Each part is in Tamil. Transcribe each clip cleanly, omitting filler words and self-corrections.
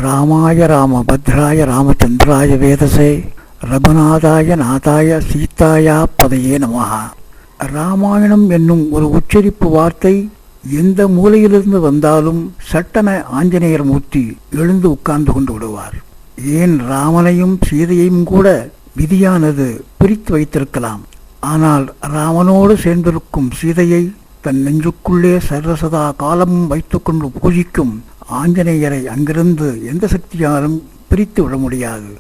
ராமாய ராமபத்ராய ராமச்சந்திராய வேதசே ரகுநாதாய நாதாய சீதாயா பதையே நமஹ. ராமாயணம் என்னும் ஒரு உச்சரிப்பு வார்த்தை எந்த மூலையிலிருந்து வந்தாலும் சட்டென ஆஞ்சநேயர் மூர்த்தி எழுந்து உட்கார்ந்து கொண்டு விடுவார். ஏன் ராமனையும் சீதையையும் கூட விதியானது பிரித்து வைத்திருக்கலாம். ஆனால் ராமனோடு சேர்ந்திருக்கும் சீதையை தன் நெஞ்சுக்குள்ளே சர்வசதா காலமும் வைத்துக்கொண்டு பூஜிக்கும் ஆஞ்சநேயரை அங்கிருந்து எந்த சக்தியாலும் பிரித்து விட முடியாது.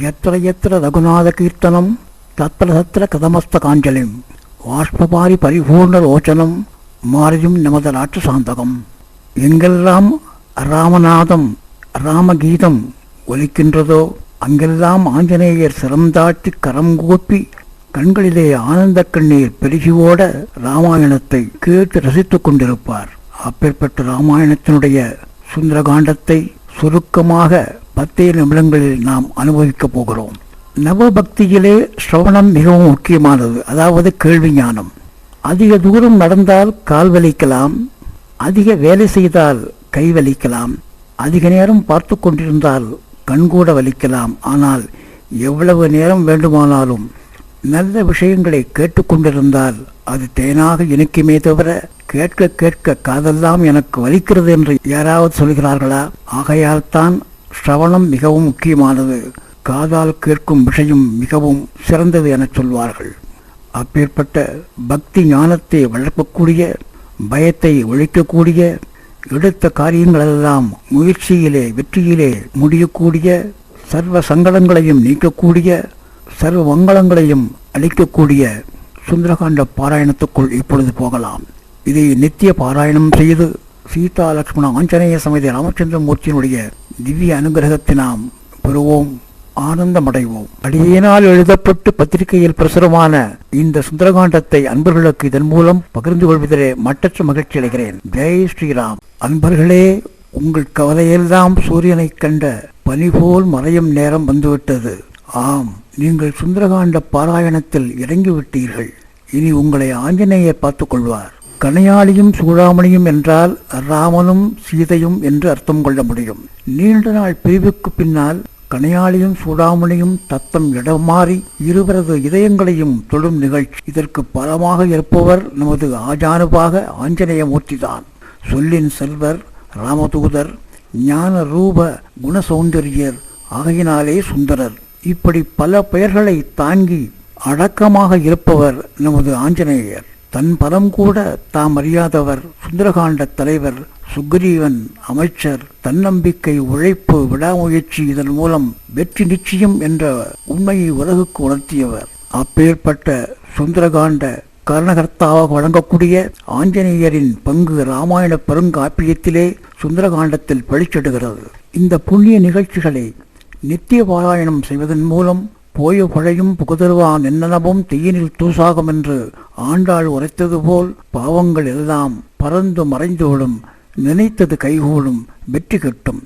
எத்திர எத்திர ரகுநாத கீர்த்தனம் தத்திர தத்திர கதமஸ்த காஞ்சலிம் வாஷ்பபாரி பரிபூர்ண ரோச்சனம் மாரியும் நமத ராட்சசாந்தகம். எங்கெல்லாம் ராமநாதம் ராமகீதம் ஒலிக்கின்றதோ அங்கெல்லாம் ஆஞ்சநேயர் சிரம்தாட்டி கரம் கூப்பி கண்களிலே ஆனந்த கண்ணீர் பெருகி ஓட ராமாயணத்தை கேட்டு ரசித்துக் கொண்டிருப்பார். அப்பேற்பட்ட ராமாயணத்தினுடைய சுந்தரகாண்டத்தை சுருக்கமாக 10 நிமிடங்களில் நாம் அனுபவிக்கப் போகிறோம். நவபக்தியிலே ஸ்ரவணம் மிகவும் முக்கியமானது, அதாவது கேள்வி ஞானம். அதிக தூரம் நடந்தால் கால் வலிக்கலாம், அதிக வேலை செய்தால் கை வலிக்கலாம், அதிக நேரம் பார்த்து கொண்டிருந்தால் கண்கூட வலிக்கலாம். ஆனால் எவ்வளவு நேரம் வேண்டுமானாலும் நல்ல விஷயங்களை கேட்டுக்கொண்டிருந்தால் அது தேனாக இனிக்குமே தவிர கேட்க கேட்க காதெல்லாம் எனக்கு வலிக்கிறது என்று யாராவது சொல்கிறார்களா? ஆகையால் தான் ஸ்ரவணம் மிகவும் முக்கியமானது. காதால் கேட்கும் விஷயம் மிகவும் சிறந்தது என சொல்வார்கள். அப்பேற்பட்ட பக்தி ஞானத்தை வளர்க்கக்கூடிய, பயத்தை ஒழிக்கக்கூடிய, எடுத்த காரியங்களெல்லாம் முயற்சியிலே வெற்றியிலே முடியக்கூடிய, சர்வ சங்கடங்களையும் நீக்கக்கூடிய, சர்வ மங்களங்களையும் அளிக்கக்கூடிய சுந்தரகாண்ட பாராயணத்துக்குள் இப்பொழுது போகலாம். இதை நித்திய பாராயணம் செய்து சீதா லக்ஷ்மண ஆஞ்சநேய சமேத ராமச்சந்திரமூர்த்தியினுடைய திவ்ய அனுகிரகத்தை நாம் பெறுவோம், ஆனந்தமடைவோம். அடியினால் எழுதப்பட்டு பத்திரிகையில் பிரசுரமான இந்த சுந்தரகாண்டத்தை அன்பர்களுக்கு இதன் மூலம் பகிர்ந்து கொள்வதிலே மட்டற்ற மகிழ்ச்சி அடைகிறேன். ஜெய் ஸ்ரீராம். அன்பர்களே, உங்கள் கவலையெல்லாம் சூரியனை கண்ட பனி போல் மறையும் நேரம் வந்துவிட்டது. ஆம், நீங்கள் சுந்தரகாண்ட பாராயணத்தில் இறங்கிவிட்டீர்கள். இனி உங்களை ஆஞ்சநேயர் பார்த்துக் கொள்வார். கணையாளியும் சூடாமணியும் என்றால் ராமனும் சீதையும் என்று அர்த்தம் கொள்ள முடியும். நீண்ட நாள் பிரிவுக்கு பின்னால் கணையாளியும் சூடாமணியும் தத்தம் இடம் மாறி இருவரது இதயங்களையும் தொடும் நிகழ்ச்சி. இதற்கு பலமாக இருப்பவர் நமது ஆஜானுபாக ஆஞ்சநேயமூர்த்திதான். சொல்லின் செல்வர், ராமதூதர், ஞான ரூப குணசௌந்தரியர், ஆகையினாலே சுந்தரர். இப்படி பல பெயர்களை தாங்கி அடக்கமாக இருப்பவர் நமது ஆஞ்சநேயர். தன் பலம் கூட தாம் அறியாதவர். சுந்தரகாண்ட தலைவர் சுக்ரீவன், அமைச்சர், தன்னம்பிக்கை, உழைப்பு, விடாமுயற்சி, இதன் மூலம் வெற்றி நிச்சயம் என்ற உண்மையை உலகுக்கு உணர்த்தியவர். அப்பேற்பட்ட சுந்தரகாண்ட கர்ணகர்த்தாவாக வழங்கக்கூடிய ஆஞ்சநேயரின் பங்கு இராமாயண பெருங்காப்பியத்திலே சுந்தரகாண்டத்தில் பளிச்சிடுகிறது. இந்த புண்ணிய நிகழ்ச்சிகளை நித்திய பாராயணம் செய்வதன் மூலம் போய பழையும் புகுதருவான் என்னெனவும் தீயினில் தூசாகும் என்று ஆண்டாள் உரைத்தது போல் பாவங்கள் எல்லாம் பறந்து மறைந்துவிடும், நினைத்தது கைகூடும், வெற்றி கட்டும்.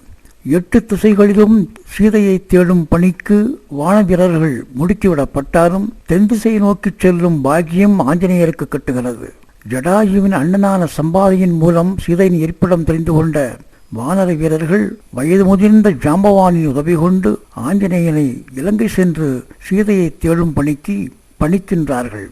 8 திசைகளிலும் சீதையை தேடும் பணிக்கு வானவீரர்கள் முடுக்கிவிடப்பட்டாலும் தென் திசை நோக்கி செல்லும் பாக்கியம் ஆஞ்சநேயருக்கு கட்டுகிறது. ஜடாயுவின் அண்ணனான சம்பாதியின் மூலம் சீதையின் இருப்பிடம் தெரிந்து கொண்ட வானர வீரர்கள் வயது முதிர்ந்த ஜாம்பவானின் உதவி கொண்டு ஆஞ்சநேயனை இலங்கை சென்று சீதையை தேடும் பணிக்கு பணிக்கின்றார்கள்.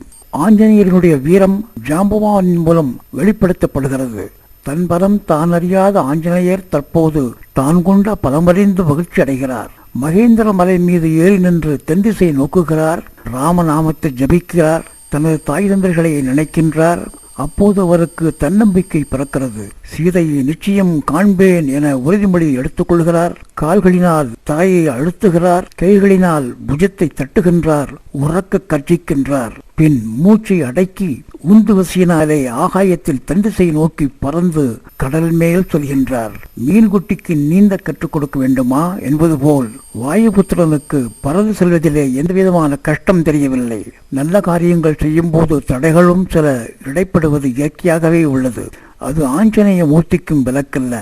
ஆஞ்சநேயனுடைய வீரம் ஜாம்பவானின் மூலம் வெளிப்படுத்தப்படுகிறது. தன் பலம் தான் அறியாத ஆஞ்சநேயர் தற்போது தான் கொண்ட பலமறிந்து மகிழ்ச்சி அடைகிறார். மகேந்திர மலை மீது ஏறி நின்று தென் திசை நோக்குகிறார். ராமநாமத்தை ஜபிக்கிறார். தனது தாய் தந்தைகளை நினைக்கின்றார். அப்போது அவருக்கு தன்னம்பிக்கை பிறக்கிறது. சீதையை நிச்சயம் காண்பேன் என உறுதிமொழி எடுத்துக்கொள்கிறார். கால்களினால் தலையை அழுத்துகிறார். கைகளினால் புஜத்தை தட்டுகின்றார். உறக்க கர்ஜிக்கின்றார். பின் மூச்சை அடக்கி உந்து வசியினாலே ஆகாயத்தில் தண்டிசை நோக்கி பறந்து கடல் மேல் சொல்கின்றார். மீன்குட்டிக்கு நீந்த கற்றுக் கொடுக்க வேண்டுமா என்பது போல் வாயுபுத்திரனுக்கு பறந்து செல்வதிலே எந்தவிதமான கஷ்டம் தெரியவில்லை. நல்ல காரியங்கள் செய்யும் போது தடைகளும் சில இடைப்படுவது இயற்கையாகவே உள்ளது. அது ஆஞ்சநேய மூர்த்திக்கும் விலக்கல்ல.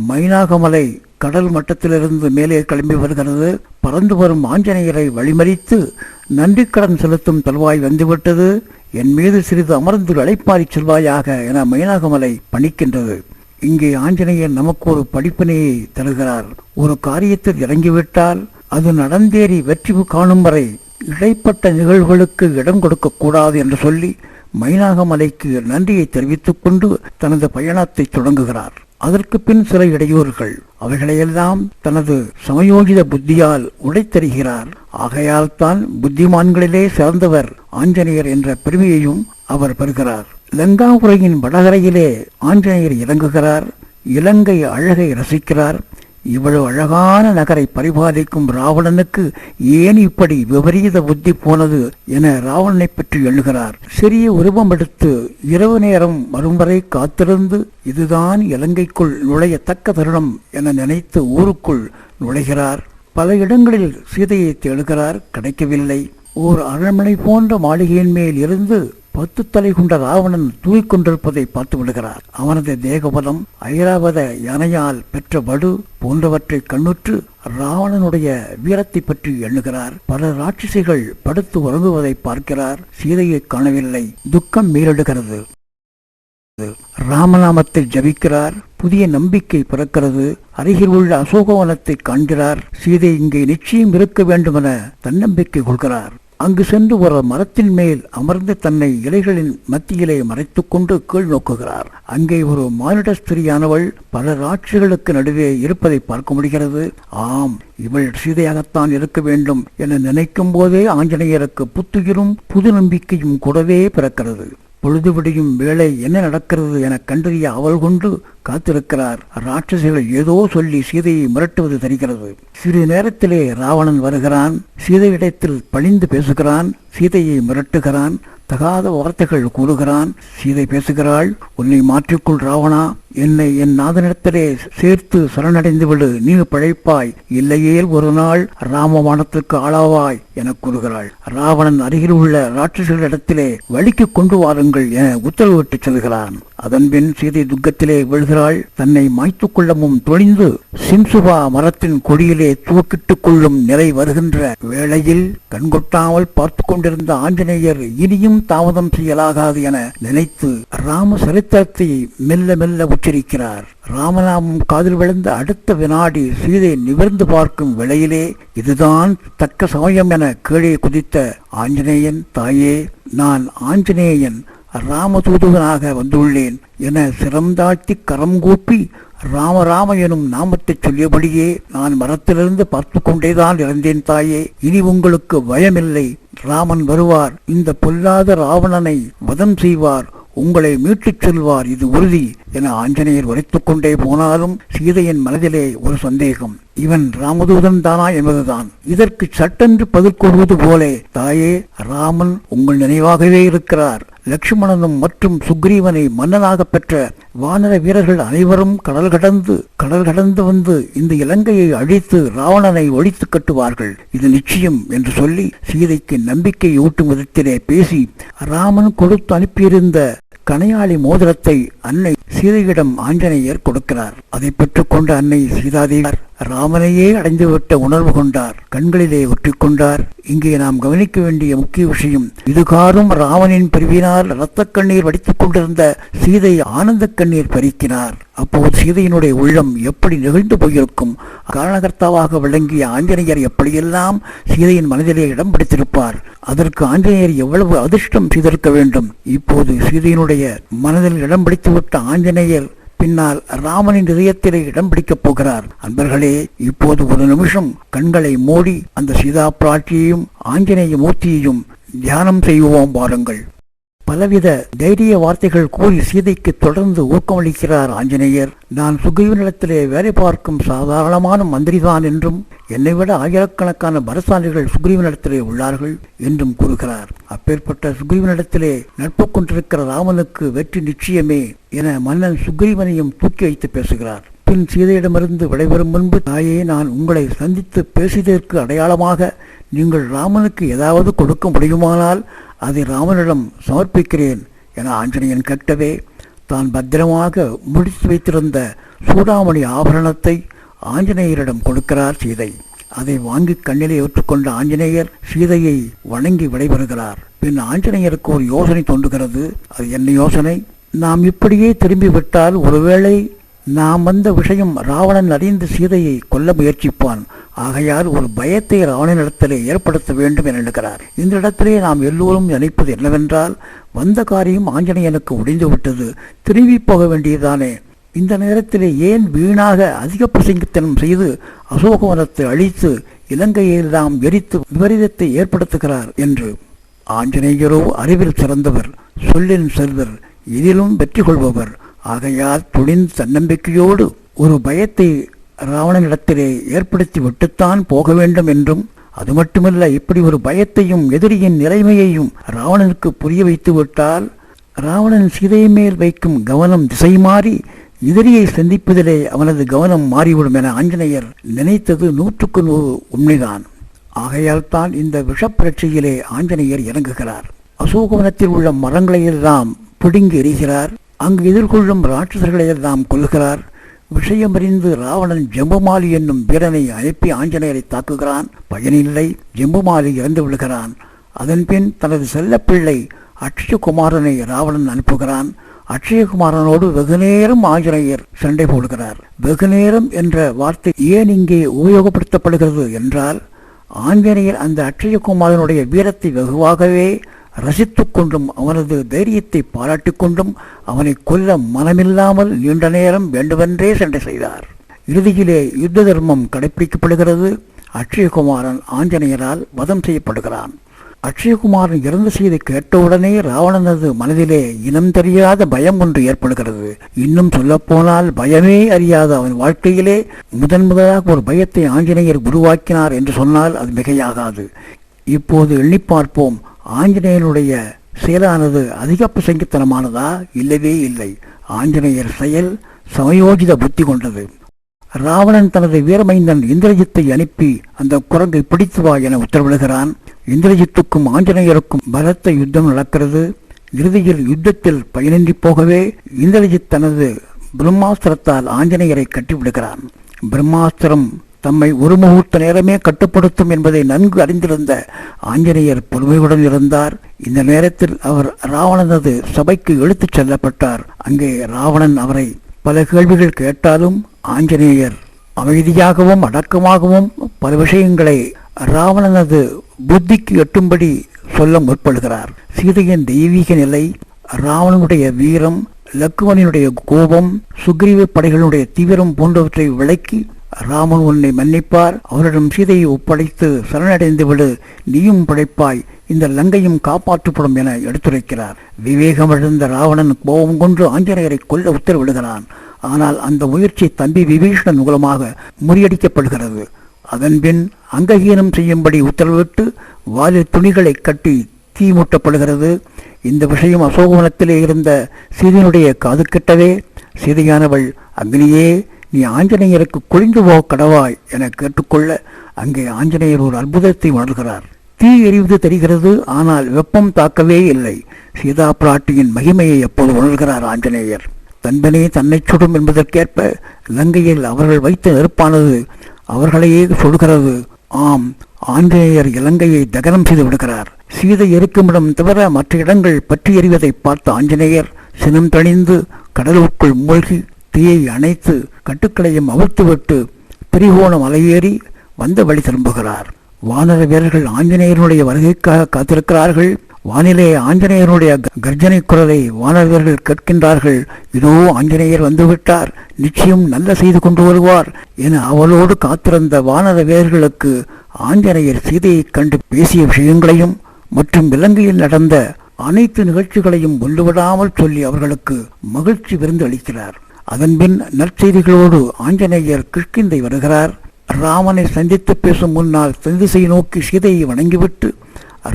மைனாகமலை கடல் மட்டத்திலிருந்து மேலே கிளம்பி வருகிறது. பறந்து வரும் ஆஞ்சநேயரை வழிமறித்து நன்றி கடன் செலுத்தும் தருவாய் வந்துவிட்டது. என் மீது சிறிது அமர்ந்து அழைப்பாரி செல்வாயாக என மைனாகமலை பணிக்கின்றது. இங்கே ஆஞ்சநேயர் நமக்கு ஒரு படிப்பினையை தருகிறார். ஒரு காரியத்தில் இறங்கிவிட்டால் அது நடந்தேறி வெற்றி காணும் வரை இடைப்பட்ட நிகழ்வுகளுக்கு இடம் கொடுக்க கூடாது என்று சொல்லி மைனாகமலைக்கு நன்றியை தெரிவித்துக் கொண்டு தனது பயணத்தை தொடங்குகிறார். அதற்கு பின் சில இடையூறுகள், அவைகளையெல்லாம் தனது சமயோஜித புத்தியால் உடைத்தருகிறார். ஆகையால் தான் புத்திமான்களிலே சிறந்தவர் ஆஞ்சநேயர் என்ற பெருமையையும் அவர் பெறுகிறார். லங்காபுரையின் வடகரையிலே ஆஞ்சநேயர் இறங்குகிறார். இலங்கை அழகை ரசிக்கிறார். இவ்வளவு அழகான நகரை பரிபாலிக்கும் ராவணனுக்கு ஏன் இப்படி விபரீத புத்தி போனது என ராவணனை பற்றி எண்ணுகிறார். சிறிய உருவம் எடுத்து இரவு நேரம் வரும் வரை காத்திருந்து இதுதான் இலங்கைக்குள் நுழையத்தக்க தருணம் என நினைத்து ஊருக்குள் நுழைகிறார். பல இடங்களில் சீதையை தேடுகிறார், கிடைக்கவில்லை. ஓர் அரண்மனை போன்ற மாளிகையின் மேல் இருந்து 10 தலை கொண்ட ராவணன் தூக்கிக்கொண்டிருப்பதை பார்த்து விடுகிறார். அவனது தேகபலம், ஐராவத யானையால் பெற்ற வடு போன்றவற்றை கண்ணுற்று ராவணனுடைய வீரத்தை பற்றி எண்ணுகிறார். பல ராட்சசிகள் படுத்து உறங்குவதை பார்க்கிறார். சீதையை காணவில்லை. துக்கம் மேலிடுகிறது. ராமநாமத்தை ஜபிக்கிறார். புதிய நம்பிக்கை பிறக்கிறது. அருகில் உள்ள அசோகவனத்தை காண்கிறார். சீதை இங்கே நிச்சயம் இருக்க வேண்டுமென தன்னம்பிக்கை கொள்கிறார். அங்கு சென்று ஒரு மரத்தின் மேல் அமர்ந்து தன்னை இலைகளின் மத்தியிலே மறைத்துக் கொண்டு கீழ் நோக்குகிறார். அங்கே ஒரு மானிட ஸ்திரியானவள் பல ராட்சிகளுக்கு நடுவே இருப்பதை பார்க்க முடிகிறது. ஆம், இவள் சீதையாகத்தான் இருக்க வேண்டும் என நினைக்கும் போதே ஆஞ்சநேயருக்கு புத்துயிரும் புது நம்பிக்கையும் கூடவே பிறக்கிறது. பொழுது விடியும் வேளை என்ன நடக்கிறது என கண்டறிய அவள் கொண்டு காத்திருக்கிறார். ராட்சசிகள் ஏதோ சொல்லி சீதையை மிரட்டுவது தெரிகிறது. சிறிது நேரத்திலே ராவணன் வருகிறான். சீதையிடத்தில் பணிந்து பேசுகிறான். சீதையை மிரட்டுகிறான். தகாத வார்த்தைகள் கூறுகிறான். சீதை பேசுகிறாள், உன்னை மாற்றிக்கொள் ராவணா, என்னை என் நாதனிடத்திலே சேர்த்து சரணடைந்து விடு, நீ பிழைப்பாய், இல்லையேல் ஒரு நாள் ராமவானத்திற்கு ஆளாவாய் என கூறுகிறாள். ராவணன் அருகில் உள்ள ராட்சசிகளிடத்திலே வழிக்கு கொண்டு வாருங்கள் என உத்தரவிட்டு செல்கிறான். அதன்பின் சீதை துக்கத்திலே விழுகிறாள். தன்னை மாய்த்துக் கொள்ளவும் துணிந்து சிம்சுபா மரத்தின் கொடியிலே தூக்கிட்டுக் கொள்ளும் நிலை வருகின்ற வேளையில் கண்கொட்டாமல் பார்த்து கொண்டிருந்த ஆஞ்சநேயர் இனியும் தாமதம் செய்யலாகாது என நினைத்து ராம சரித்திரத்தை மெல்ல மெல்ல உச்சரிக்கிறார். ராமநாமம் காதில் விழுந்த அடுத்த வினாடி சீதை நிமிர்ந்து பார்க்கும் வேளையிலே இதுதான் தக்க சமயம் என கீழே குதித்த ஆஞ்சநேயன், தாயே, நான் ஆஞ்சநேயன் ராமதூதுவனாக வந்துள்ளேன் என சிரம்தாழ்த்தி கரம் கூப்பி ராமராம எனும் நாமத்தை சொல்லியபடியே நான் மரத்திலிருந்து பார்த்து கொண்டேதான் இருந்தேன் தாயே. இனி உங்களுக்கு பயமில்லை. ராமன் வருவார். இந்த பொல்லாத ராவணனை வதம் செய்வார். உங்களை மீட்டுச் செல்வார், இது உறுதி என ஆஞ்சநேயர் உரைத்துக் கொண்டே போனாலும் சீதையின் மனதிலே ஒரு சந்தேகம். இவன் ராமதூதன் தானா என்பதுதான். இதற்கு சட்டென்று பதில் கூறுவது போலே, தாயே, ராமன் உங்கள் நினைவாகவே இருக்கிறார். லட்சுமணனும் மற்றும் சுக்ரீவனை மன்னனாக பெற்ற வானர வீரர்கள் அனைவரும் கடல் கடந்து வந்து இந்த இலங்கையை அழித்து ராவணனை ஒழித்து கட்டுவார்கள், இது நிச்சயம் என்று சொல்லி சீதைக்கு நம்பிக்கை ஊட்டும் விதத்திலே பேசி ராமன் கொடுத்து அனுப்பியிருந்த கணையாளி மோதிரத்தை அன்னை சீதையிடம் ஆஞ்சநேயர் கொடுக்கிறார். அதை பெற்றுக்கொண்ட அன்னை சீதாதேவி ராமனையே அடைந்துவிட்ட உணர்வு கொண்டார். கண்களிலே ஒற்றிக்கொண்டார். இங்கே நாம் கவனிக்க வேண்டிய முக்கிய விஷயம், இதுகாரும் ராமனின் பிரிவினால் இரத்த கண்ணீர் வடித்துக் கொண்டிருந்த சீதை ஆனந்த கண்ணீர் பறிக்கினார். அப்போது சீதையினுடைய உள்ளம் எப்படி நெகிழ்ந்து போயிருக்கும். காரணகர்த்தாவாக விளங்கிய ஆஞ்சநேயர் எப்படியெல்லாம் சீதையின் மனதிலே இடம் பிடித்திருப்பார். அதற்கு ஆஞ்சநேயர் எவ்வளவு அதிர்ஷ்டம் செய்திருக்க வேண்டும். இப்போது சீதையினுடைய மனதில் இடம் பிடித்துவிட்ட ஆஞ்சநேயர் பின்னால் ராமனின் இதயத்திலே இடம் பிடிக்கப் போகிறார். அன்பர்களே, இப்போது ஒரு நிமிஷம் கண்களை மூடி அந்த சீதா பிராட்டியையும் ஆஞ்சநேய மூர்த்தியையும் தியானம் செய்வோம் பாருங்கள். பலவித தைரிய வார்த்தைகள் கூறி சீதைக்கு தொடர்ந்து ஊக்கமளிக்கிறார் ஆஞ்சநேயர். நான் சுக்ரீவனிடத்திலே வேலை பார்க்கும் சாதாரணமான மந்திரிதான் என்றும் என்னை விட ஆயிரக்கணக்கான பரசாலிகள் சுக்ரீவனிடத்திலே உள்ளார்கள் என்றும் கூறுகிறார். அப்பேற்பட்ட சுக்ரீவனிடத்திலே நட்பு கொண்டிருக்கிற ராமனுக்கு வெற்றி நிச்சயமே என மன்னன் சுக்ரீவனையும் தூக்கி வைத்து பேசுகிறார். பின் சீதையிடமிருந்து விடைபெறும் முன்பு, தாயே, நான் உங்களை சந்தித்து பேசியதற்கு அடையாளமாக நீங்கள் ராமனுக்கு ஏதாவது கொடுக்க முடியுமானால் அதை ராமனிடம் சமர்ப்பிக்கிறேன் என ஆஞ்சநேயன் கேட்கவே தான் பத்திரமாக முடித்து வைத்திருந்த சூடாமணி ஆபரணத்தை ஆஞ்சநேயரிடம் கொடுக்கிறார் சீதை. அதை வாங்கி கண்ணிலே ஏற்றுக்கொண்ட ஆஞ்சநேயர் சீதையை வணங்கி விடைபெறுகிறார். பின் ஆஞ்சநேயருக்கு ஒரு யோசனை தோன்றுகிறது. அது என்ன யோசனை? நாம் இப்படியே திரும்பி விட்டால் ஒருவேளை நாம் வந்த விஷயம் ராவணன் அறிந்து சீதையை கொல்ல முயற்சிப்பான். ஆகையால் ஒரு பயத்தை ராவணனிடத்திலே ஏற்படுத்த வேண்டும் என எண்ணுகிறார். இந்த இடத்திலே நாம் எல்லோரும் நினைப்பது என்னவென்றால், வந்த காரியம் ஆஞ்சநேயனுக்கு முடிந்து விட்டது, திரும்பி போக வேண்டியதானே. இந்த நேரத்திலே ஏன் வீணாக அதிக பிரசங்கித்தனம் செய்து அசோகவனத்தை அழித்து இலங்கையெல்லாம் எரித்து விபரீதத்தை ஏற்படுத்துகிறார் என்று. ஆஞ்சநேயரோ அறிவில் சிறந்தவர், சொல்லின் செல்வர், இதிலும் வெற்றி கொள்பவர். ஆகையால் துணிந்து தன்னம்பிக்கையோடு ஒரு பயத்தை ராவணனிடத்திலே ஏற்படுத்தி விட்டுத்தான் போக வேண்டும் என்றும், அது மட்டுமல்ல, இப்படி ஒரு பயத்தையும் எதிரியின் நிலைமையையும் ராவணனுக்கு புரிய வைத்து விட்டால் ராவணன் சீதை மேல் வைக்கும் கவனம் திசை மாறி எதிரியை சந்திப்பதிலே அவனது கவனம் மாறிவிடும் என ஆஞ்சநேயர் நினைத்தது 100க்கு 100 உண்மைதான். ஆகையால் தான் இந்த விஷப்பரட்சியிலே ஆஞ்சநேயர் இறங்குகிறார். அசோகவனத்தில் உள்ள மரங்களையெல்லாம் பிடுங்கி எறிகிறார். அங்கு எதிர்கொள்ளும் ராட்சசர்களையெல்லாம் கொல்கிறார். விஷயமறிந்து ராவணன் ஜம்புமாலி என்னும் வீரனை அனுப்பி ஆஞ்சநேயரை தாக்குகிறான். பயனில்லை, ஜம்புமாலி இறந்து விடுகிறான். அதன்பின் தனது செல்லப்பிள்ளை அக்ஷயகுமாரனை ராவணன் அனுப்புகிறான். அக்ஷயகுமாரனோடு வெகுநேரம் ஆஞ்சநேயர் சண்டை போடுகிறார். வெகுநேரம் என்ற வார்த்தை ஏன் இங்கே உபயோகப்படுத்தப்படுகிறது என்றால், ஆஞ்சநேயர் அந்த அக்ஷயகுமாரனுடைய வீரத்தை வெகுவாகவே ரசித்து கொண்டும் அவனது தைரியத்தை பாராட்டிக் கொண்டும் அவனை கொல்ல மனமில்லாமல் நீண்ட நேரம் வேண்டுமென்றே சண்டை செய்தார். இறுதியிலே யுத்த தர்மம் கடைபிடிக்கப்படுகிறது. அக்ஷயகுமாரன் ஆஞ்சநேயரால் வதம் செய்யப்படுகிறான். அக்ஷயகுமாரன் இறந்த செய்தி கேட்டவுடனே ராவணனது மனதிலே இனம் தெரியாத பயம் ஒன்று ஏற்படுகிறது. இன்னும் சொல்லப்போனால் பயமே அறியாத அவன் வாழ்க்கையிலே முதலாக ஒரு பயத்தை ஆஞ்சநேயர் உருவாக்கினார் என்று சொன்னால் அது மிகையாகாது. இப்போது எண்ணி பார்ப்போம், ஆஞ்சநேயனுடைய செயலானது அதிக பிரசங்கித்தனமானதா? இல்லவே இல்லை. ஆஞ்சநேயர் செயல் சமயோஜித புத்தி கொண்டது. ராவணன் தனது வீரமைந்தன் இந்திரஜித்தை அனுப்பி அந்த குரங்கை பிடித்து வா என உத்தரவிடுகிறான். இந்திரஜித்துக்கும் ஆஞ்சநேயருக்கும் பலத்த யுத்தம் நடக்கிறது. இறுதியில் யுத்தத்தில் பயனின்றி போகவே இந்திரஜித் தனது பிரம்மாஸ்திரத்தால் ஆஞ்சநேயரை கட்டிவிடுகிறான். பிரம்மாஸ்திரம் தம்மை ஒரு முகூர்த்த நேரமே கட்டுப்படுத்தும் என்பதை நன்கு அறிந்திருந்த ஆஞ்சநேயர் பொறுமையுடன் இருந்தார். இந்த நேரத்தில் அவர் ராவணனது சபைக்கு இழுத்துச் செல்லப்பட்டார். அங்கே ராவணன் அவரை பல கேள்விகள் கேட்டாலும் ஆஞ்சநேயர் அமைதியாகவும் அடக்கமாகவும் பல விஷயங்களை ராவணனது புத்திக்கு எட்டும்படி சொல்ல முற்படுகிறார். சீதையின் தெய்வீக நிலை, ராவணனுடைய வீரம், லக்குவனுடைய கோபம், சுக்ரீவ படைகளுடைய தீவிரம் போன்றவற்றை விளக்கி, ராமன் உன்னை மன்னிப்பார், அவரிடம் சீதையை ஒப்படைத்து சரணடைந்து விடு, நீயும் படைப்பாய், இந்த லங்கையும் காப்பாற்றப்படும் என எடுத்துரைக்கிறார். விவேகமிழந்த ராவணன் கோபம் கொண்டு ஆஞ்சநேயரை கொல்ல உத்தரவிடுகிறான். ஆனால் அந்த முயற்சி தம்பி விபீஷணன் மூலமாக முறியடிக்கப்படுகிறது. அதன்பின் அங்கஹீனம் செய்யும்படி உத்தரவிட்டு வாலில் துணிகளை கட்டி தீ மூட்டப்படுகிறது. இந்த விஷயம் அசோகவனத்திலே இருந்த சீதையினுடைய காது கெட்டவே சீதையானவள், அக்னியே, நீ ஆஞ்சநேயருக்கு குளிந்து போ கடவாய் என கேட்டுக்கொள்ள அங்கே ஆஞ்சநேயர் ஒரு அற்புதத்தை உணர்கிறார். தீ எரிவது தெரிகிறது, ஆனால் வெப்பம் தாக்கவே இல்லை. சீதா பிராட்டியின் மகிமையை எப்போது உணர்கிறார் ஆஞ்சநேயர். தன்பனே தன்னை சுடும் என்பதற்கேற்ப லங்கையில் அவர்கள் வைத்த நெருப்பானது அவர்களையே சுடுகிறது. ஆம், ஆஞ்சநேயர் இலங்கையை தகனம் செய்து விடுகிறார். சீதை இருக்குமிடம் தவிர மற்ற இடங்கள் பற்றி எறிவதை பார்த்த ஆஞ்சநேயர் சினம் தணிந்து கடலுக்குள் மூழ்கி தீயை அணைத்து கட்டுக்களையும் அவிழ்த்துவிட்டு திரிகோணம் மலையேறி வந்த வழி திரும்புகிறார். வானர வீரர்கள் ஆஞ்சநேயனுடைய வருகைக்காக காத்திருக்கிறார்கள். வானிலே ஆஞ்சநேயனுடைய கர்ஜனை குரலை வானர வீரர்கள் கேட்கின்றார்கள். இதோ ஆஞ்சநேயர் வந்துவிட்டார், நிச்சயம் நல்ல செய்து கொண்டு வருவார் என அவளோடு காத்திருந்த வானர வீரர்களுக்கு ஆஞ்சநேயர் சீதையை கண்டு பேசிய விஷயங்களையும் மற்றும் இலங்கையில் நடந்த அனைத்து நிகழ்ச்சிகளையும் ஒன்றுவிடாமல் சொல்லி அவர்களுக்கு மகிழ்ச்சி விருந்து அளிக்கிறார். அதன்பின் நற்செய்திகளோடு ஆஞ்சநேயர் கிஷ்கிந்தை வருகிறார். ராமனை சந்தித்து பேசும் முன்னால் தென்திசை நோக்கி சீதையை வணங்கிவிட்டு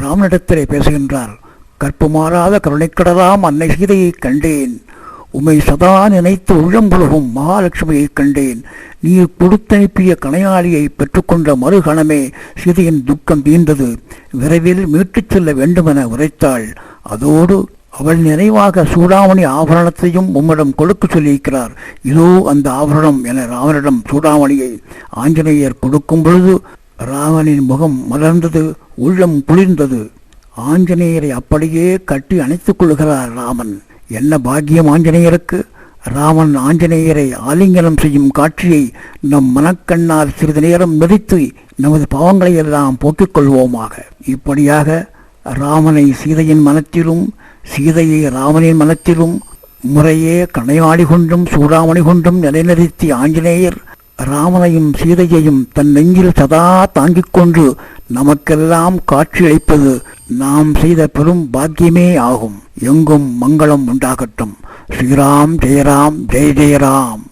ராமனிடத்திலே பேசுகின்றார். கற்பு மாறாத கருணைக்கடலாம் அன்னை சீதையை கண்டேன், உம்மை சதா நினைத்து உள்ளம் புலகும் மகாலட்சுமியை கண்டேன். நீர் கொடுத்தனுப்பிய கணையாளியை பெற்றுக்கொண்ட மறுகணமே சீதையின் துக்கம் தீர்ந்தது. விரைவில் மீட்டுச் செல்ல வேண்டுமென உரைத்தாள். அதோடு அவள் நினைவாக சூடாமணி ஆபரணத்தையும் உம்மிடம் கொடுக்க சொல்லியிருக்கிறார். இதோ அந்த ஆபரணம் என ராமனிடம் சூடாமணியை ஆஞ்சநேயர் கொடுக்கும் பொழுது ராமனின் முகம் மலர்ந்தது, உள்ளம் குளிர்ந்தது. ஆஞ்சநேயரை அப்படியே கட்டி அணைத்துக் கொள்கிறார் ராமன். என்ன பாக்கியம் ஆஞ்சநேயருக்கு! ராமன் ஆஞ்சநேயரை ஆலிங்கனம் செய்யும் காட்சியை நம் மனக்கண்ணால் சிறிது நேரம் மிதித்து நமது பாவங்களை எல்லாம் போக்கிக் கொள்வோமாக. இப்படியாக ராமனை சீதையின் மனத்திலும் சீதையை ராமனின் மனத்திலும் முறையே கணையாளி கொண்டும் சூடாமணி கொண்டும் நிலைநிறுத்தி ஆஞ்சநேயர் ராமனையும் சீதையையும் தன் நெஞ்சில் சதா தாங்கிக் கொண்டு நமக்கெல்லாம் காட்சியளிப்பது நாம் செய்த பெரும் பாக்கியமே ஆகும். எங்கும் மங்களம் உண்டாகட்டும். ஸ்ரீராம் ஜெயராம் ஜெய ஜெயராம்.